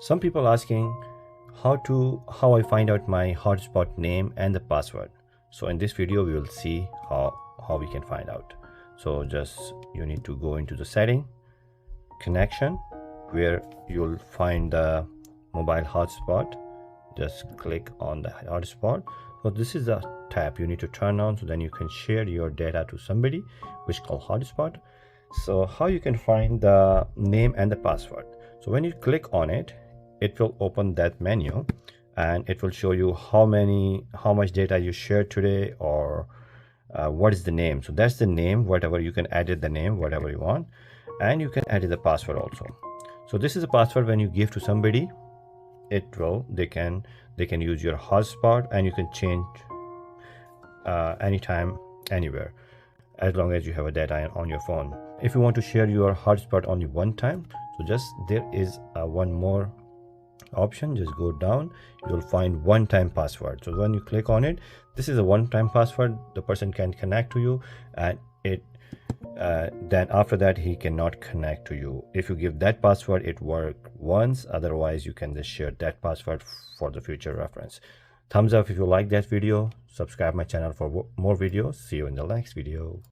Some people asking how I find out my hotspot name and the password. So in this video we will see how we can find out. So just you need to go into the setting, connection, where you'll find the mobile hotspot. Just click on the hotspot. So this is a tab you need to turn on, so then you can share your data to somebody, which is called hotspot. So how you can find the name and the password? So when you click on it, it will open that menu and it will show you how much data you shared today, or what is the name. So that's the name, whatever you can edit the name, whatever you want, and you can edit the password also. So this is a password when you give to somebody, they can use your hotspot, and you can change anytime, anywhere, as long as you have a data on your phone. If you want to share your hotspot only one time, so just there is one more option. Just go down, you'll find one-time password. So when you click on it, this is a one-time password. The person can connect to you, and then after that he cannot connect to you. If you give that password, it works once, otherwise you can just share that password for the future reference. Thumbs up if you like that video. Subscribe my channel for more videos. See you in the next video.